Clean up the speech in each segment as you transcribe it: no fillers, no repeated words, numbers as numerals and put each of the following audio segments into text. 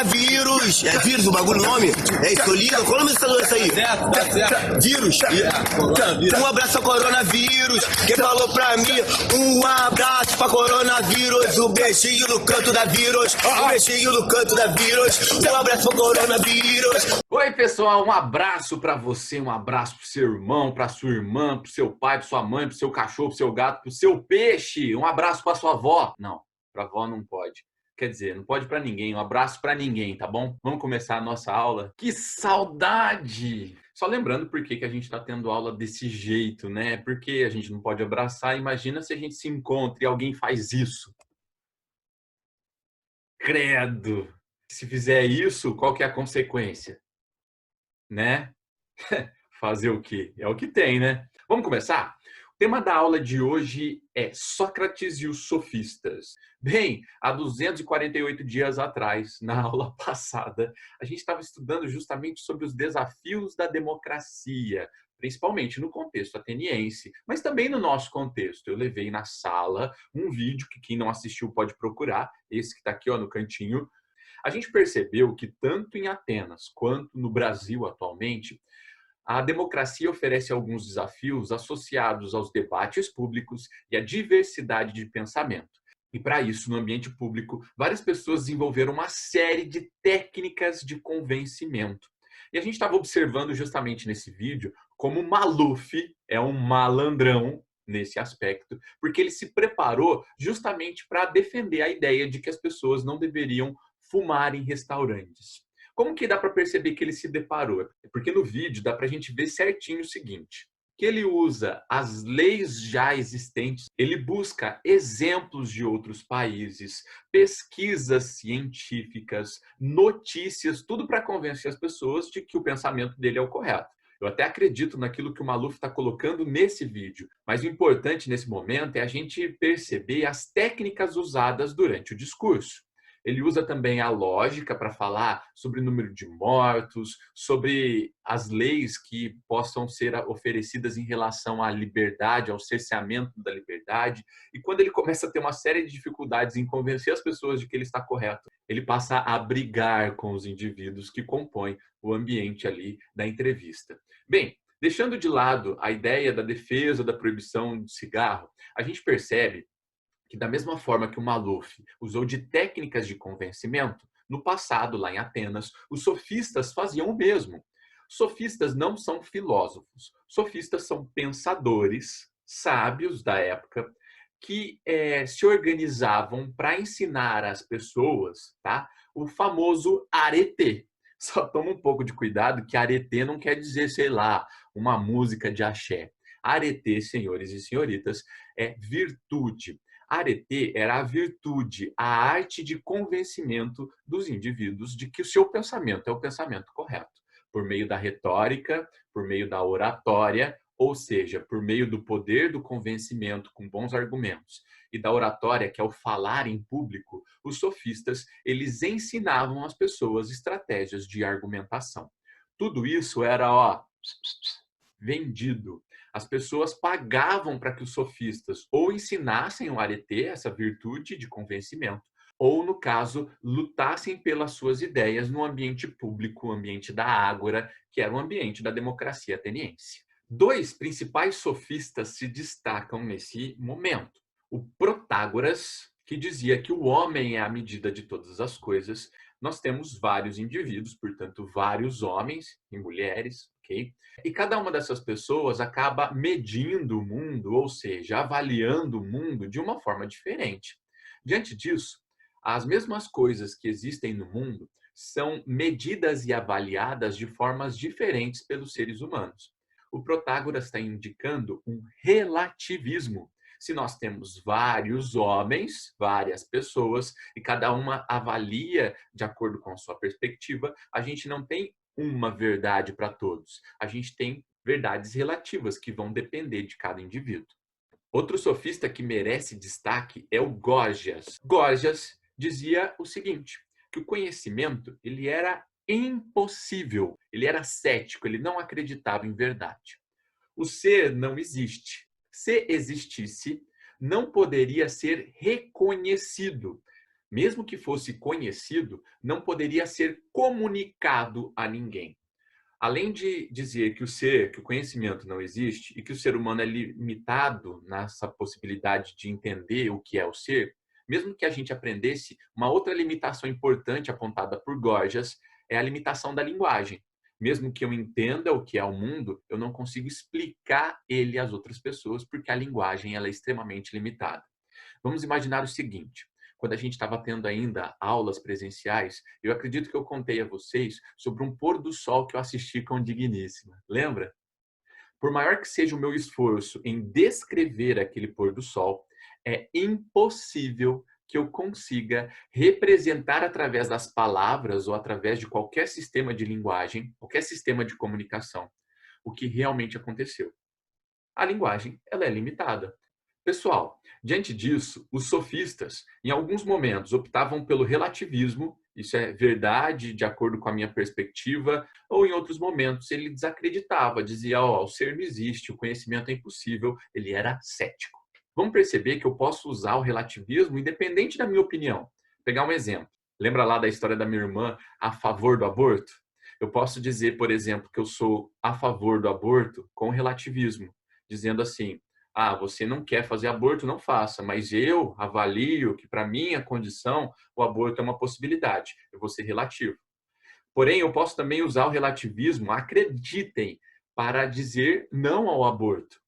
coronavírus. É vírus o bagulho, o nome? É escolhido? Qual o nome dessa doença aí? Vírus. Um abraço ao coronavírus. Quem falou pra mim? Um abraço pra coronavírus. O beijinho no canto da vírus. O beijinho no canto da vírus. Um abraço pro coronavírus. Oi, pessoal. Um abraço pra você. Um abraço pro seu irmão, pra sua irmã, pro seu pai, pra sua mãe, pro seu cachorro, pro seu gato, pro seu peixe. Um abraço pra sua avó. Não, pra avó não pode. Quer dizer, não pode pra ninguém. Um abraço pra ninguém, tá bom? Vamos começar a nossa aula? Que saudade! Só lembrando por que a gente tá tendo aula desse jeito, né? Porque a gente não pode abraçar. Imagina se a gente se encontra e alguém faz isso. Credo! Se fizer isso, qual que é a consequência? Né? Fazer o quê? É o que tem, né? Vamos começar? O tema da aula de hoje é Sócrates e os sofistas. Bem, há 248 dias atrás, na aula passada, a gente estava estudando justamente sobre os desafios da democracia, principalmente no contexto ateniense, mas também no nosso contexto. Eu levei na sala um vídeo que quem não assistiu pode procurar, esse que está aqui ó, no cantinho. A gente percebeu que tanto em Atenas quanto no Brasil atualmente, a democracia oferece alguns desafios associados aos debates públicos e à diversidade de pensamento. E para isso, no ambiente público, várias pessoas desenvolveram uma série de técnicas de convencimento. E a gente estava observando justamente nesse vídeo como o Maluf é um malandrão nesse aspecto, porque ele se preparou justamente para defender a ideia de que as pessoas não deveriam fumar em restaurantes. Como que dá para perceber que ele se deparou? Porque no vídeo dá para a gente ver certinho o seguinte, que ele usa as leis já existentes, ele busca exemplos de outros países, pesquisas científicas, notícias, tudo para convencer as pessoas de que o pensamento dele é o correto. Eu até acredito naquilo que o Maluf está colocando nesse vídeo, mas o importante nesse momento é a gente perceber as técnicas usadas durante o discurso. Ele usa também a lógica para falar sobre o número de mortos, sobre as leis que possam ser oferecidas em relação à liberdade, ao cerceamento da liberdade. E quando ele começa a ter uma série de dificuldades em convencer as pessoas de que ele está correto, ele passa a brigar com os indivíduos que compõem o ambiente ali da entrevista. Bem, deixando de lado a ideia da defesa da proibição de cigarro, a gente percebe que da mesma forma que o Maluf usou de técnicas de convencimento, no passado, lá em Atenas, os sofistas faziam o mesmo. Sofistas não são filósofos. Sofistas são pensadores, sábios da época, que se organizavam para ensinar às pessoas, tá, o famoso arete. Só toma um pouco de cuidado que arete não quer dizer, sei lá, uma música de axé. Arete, senhores e senhoritas, é virtude. Arete era a virtude, a arte de convencimento dos indivíduos de que o seu pensamento é o pensamento correto, por meio da retórica, por meio da oratória, ou seja, por meio do poder do convencimento com bons argumentos e da oratória, que é o falar em público, os sofistas, eles ensinavam às pessoas estratégias de argumentação. Tudo isso era, vendido. As pessoas pagavam para que os sofistas ou ensinassem o arete, essa virtude de convencimento, ou, no caso, lutassem pelas suas ideias no ambiente público, o ambiente da ágora, que era o ambiente da democracia ateniense. Dois principais sofistas se destacam nesse momento. O Protágoras, que dizia que o homem é a medida de todas as coisas. Nós temos vários indivíduos, portanto, vários homens e mulheres, ok? E cada uma dessas pessoas acaba medindo o mundo, ou seja, avaliando o mundo de uma forma diferente. Diante disso, as mesmas coisas que existem no mundo são medidas e avaliadas de formas diferentes pelos seres humanos. O Protágoras está indicando um relativismo. Se nós temos vários homens, várias pessoas, e cada uma avalia de acordo com a sua perspectiva, a gente não tem uma verdade para todos. A gente tem verdades relativas que vão depender de cada indivíduo. Outro sofista que merece destaque é o Gorgias. Gorgias dizia o seguinte, que o conhecimento ele era impossível, ele era cético, ele não acreditava em verdade. O ser não existe. Se existisse, não poderia ser reconhecido. mesmo que fosse conhecido, não poderia ser comunicado a ninguém. Além de dizer que o conhecimento não existe e que o ser humano é limitado nessa possibilidade de entender o que é o ser, mesmo que a gente aprendesse, uma outra limitação importante apontada por Gorgias é a limitação da linguagem. Mesmo que eu entenda o que é o mundo, eu não consigo explicar ele às outras pessoas porque a linguagem ela é extremamente limitada. Vamos imaginar o seguinte: quando a gente estava tendo ainda aulas presenciais, eu acredito que eu contei a vocês sobre um pôr do sol que eu assisti com Digníssima. Lembra? Por maior que seja o meu esforço em descrever aquele pôr do sol, é impossível que eu consiga representar através das palavras ou através de qualquer sistema de linguagem, qualquer sistema de comunicação, o que realmente aconteceu. A linguagem, ela é limitada. Pessoal, diante disso, os sofistas, em alguns momentos, optavam pelo relativismo, isso é verdade de acordo com a minha perspectiva, ou em outros momentos ele desacreditava, dizia, o ser não existe, o conhecimento é impossível, ele era cético. Vamos perceber que eu posso usar o relativismo independente da minha opinião. Vou pegar um exemplo. Lembra lá da história da minha irmã a favor do aborto? Eu posso dizer, por exemplo, que eu sou a favor do aborto com relativismo, dizendo assim, você não quer fazer aborto, não faça, mas eu avalio que para minha condição o aborto é uma possibilidade. Eu vou ser relativo. Porém, eu posso também usar o relativismo, acreditem, para dizer não ao aborto.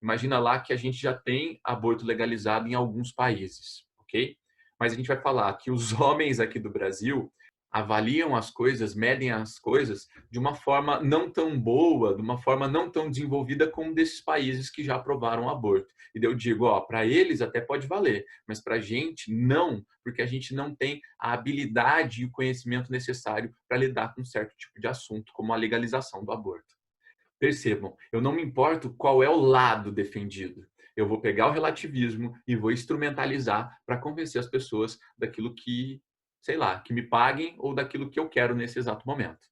Imagina lá que a gente já tem aborto legalizado em alguns países, ok? Mas a gente vai falar que os homens aqui do Brasil avaliam as coisas, medem as coisas de uma forma não tão boa, de uma forma não tão desenvolvida como desses países que já aprovaram o aborto. E eu digo, para eles até pode valer, mas para a gente não, porque a gente não tem a habilidade e o conhecimento necessário para lidar com um certo tipo de assunto, como a legalização do aborto. Percebam, eu não me importo qual é o lado defendido. Eu vou pegar o relativismo e vou instrumentalizar para convencer as pessoas daquilo que, sei lá, que me paguem ou daquilo que eu quero nesse exato momento.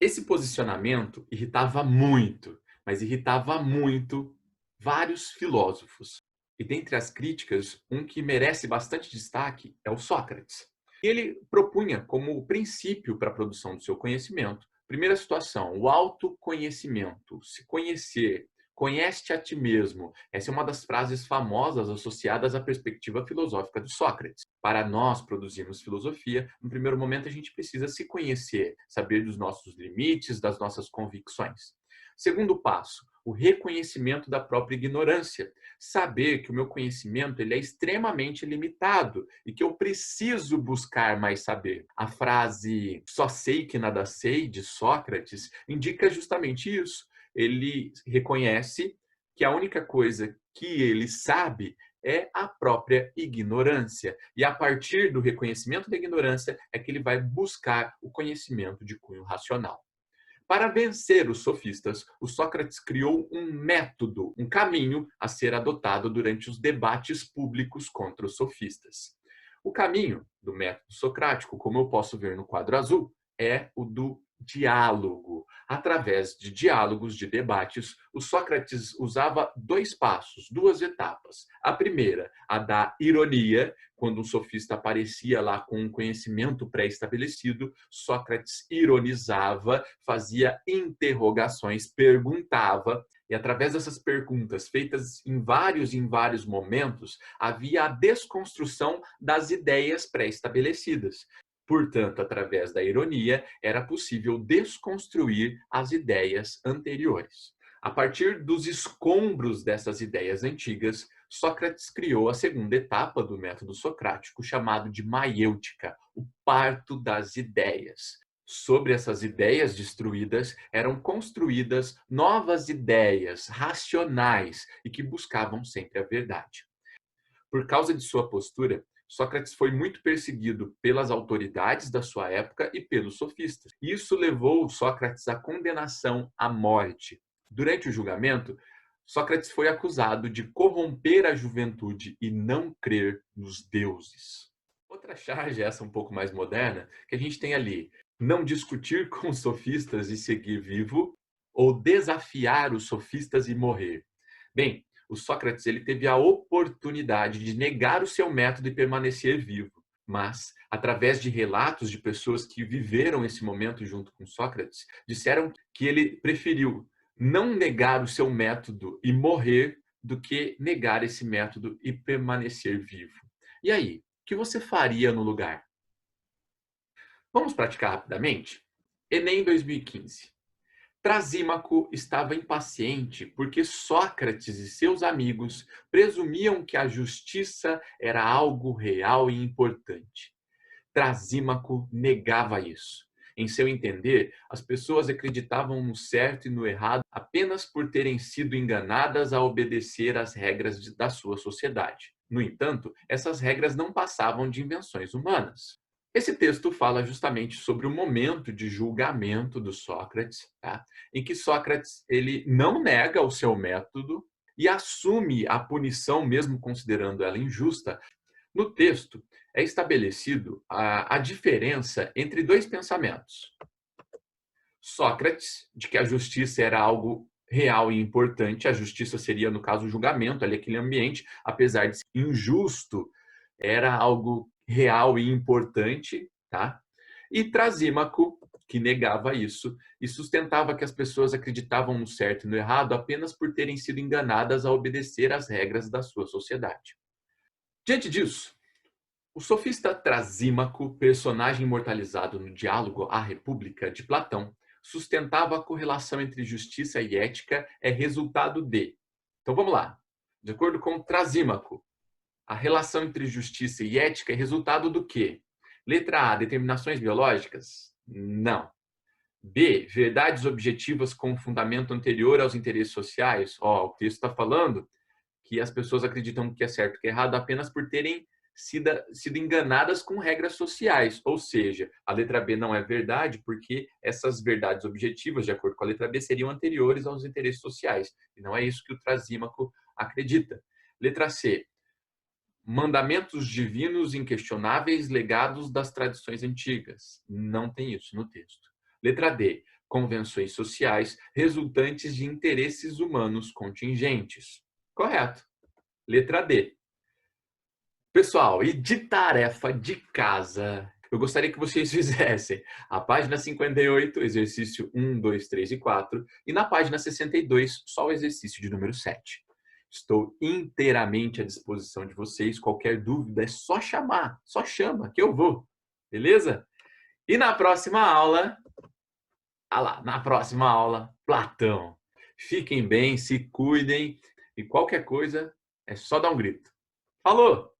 Esse posicionamento irritava muito, mas irritava muito vários filósofos. E dentre as críticas, um que merece bastante destaque é o Sócrates. Ele propunha como princípio para a produção do seu conhecimento. Primeira situação, o autoconhecimento, se conhecer, conhece-te a ti mesmo. Essa é uma das frases famosas associadas à perspectiva filosófica de Sócrates. Para nós produzirmos filosofia, no primeiro momento a gente precisa se conhecer, saber dos nossos limites, das nossas convicções. Segundo passo, o reconhecimento da própria ignorância. Saber que o meu conhecimento ele é extremamente limitado e que eu preciso buscar mais saber. A frase "só sei que nada sei" de Sócrates indica justamente isso. Ele reconhece que a única coisa que ele sabe é a própria ignorância. E a partir do reconhecimento da ignorância é que ele vai buscar o conhecimento de cunho racional. Para vencer os sofistas, o Sócrates criou um método, um caminho a ser adotado durante os debates públicos contra os sofistas. O caminho do método socrático, como eu posso ver no quadro azul, é o do diálogo. Através de diálogos, de debates, o Sócrates usava dois passos, duas etapas. A primeira, a da ironia, quando um sofista aparecia lá com um conhecimento pré-estabelecido, Sócrates ironizava, fazia interrogações, perguntava, e através dessas perguntas feitas em vários momentos, havia a desconstrução das ideias pré-estabelecidas. Portanto, através da ironia, era possível desconstruir as ideias anteriores. A partir dos escombros dessas ideias antigas, Sócrates criou a segunda etapa do método socrático, chamado de maiêutica, o parto das ideias. Sobre essas ideias destruídas, eram construídas novas ideias racionais e que buscavam sempre a verdade. Por causa de sua postura, Sócrates foi muito perseguido pelas autoridades da sua época e pelos sofistas. Isso levou Sócrates à condenação à morte. Durante o julgamento, Sócrates foi acusado de corromper a juventude e não crer nos deuses. Outra charge, essa um pouco mais moderna, que a gente tem ali: não discutir com os sofistas e seguir vivo, ou desafiar os sofistas e morrer. Bem, o Sócrates ele teve a oportunidade de negar o seu método e permanecer vivo. Mas, através de relatos de pessoas que viveram esse momento junto com Sócrates, disseram que ele preferiu não negar o seu método e morrer do que negar esse método e permanecer vivo. E aí, o que você faria no lugar? Vamos praticar rapidamente? Enem 2015. Trasímaco estava impaciente porque Sócrates e seus amigos presumiam que a justiça era algo real e importante. Trasímaco negava isso. Em seu entender, as pessoas acreditavam no certo e no errado apenas por terem sido enganadas a obedecer às regras da sua sociedade. No entanto, essas regras não passavam de invenções humanas. Esse texto fala justamente sobre o momento de julgamento do Sócrates, tá? Em que Sócrates ele não nega o seu método e assume a punição, mesmo considerando ela injusta. No texto é estabelecido a diferença entre dois pensamentos. Sócrates, de que a justiça era algo real e importante, a justiça seria, no caso, o julgamento, ali aquele ambiente, apesar de ser injusto, era algo real e importante, tá? E Trasímaco, que negava isso e sustentava que as pessoas acreditavam no certo e no errado apenas por terem sido enganadas a obedecer às regras da sua sociedade. Diante disso, o sofista Trasímaco, personagem imortalizado no diálogo A República de Platão, sustentava a correlação entre justiça e ética é resultado de... Então vamos lá. De acordo com Trasímaco, a relação entre justiça e ética é resultado do quê? Letra A, determinações biológicas? Não. B, verdades objetivas com fundamento anterior aos interesses sociais? O texto está falando que as pessoas acreditam que é certo e que é errado apenas por terem sido enganadas com regras sociais. Ou seja, a letra B não é verdade porque essas verdades objetivas, de acordo com a letra B, seriam anteriores aos interesses sociais. E não é isso que o Trasímaco acredita. Letra C, mandamentos divinos inquestionáveis legados das tradições antigas. Não tem isso no texto. Letra D, convenções sociais resultantes de interesses humanos contingentes. Correto. Letra D. Pessoal, e de tarefa de casa, eu gostaria que vocês fizessem a página 58, exercício 1, 2, 3 e 4, e na página 62, só o exercício de número 7. Estou inteiramente à disposição de vocês. Qualquer dúvida é só chamar, só chama que eu vou, beleza? E na próxima aula, Platão. Fiquem bem, se cuidem e qualquer coisa é só dar um grito. Falou!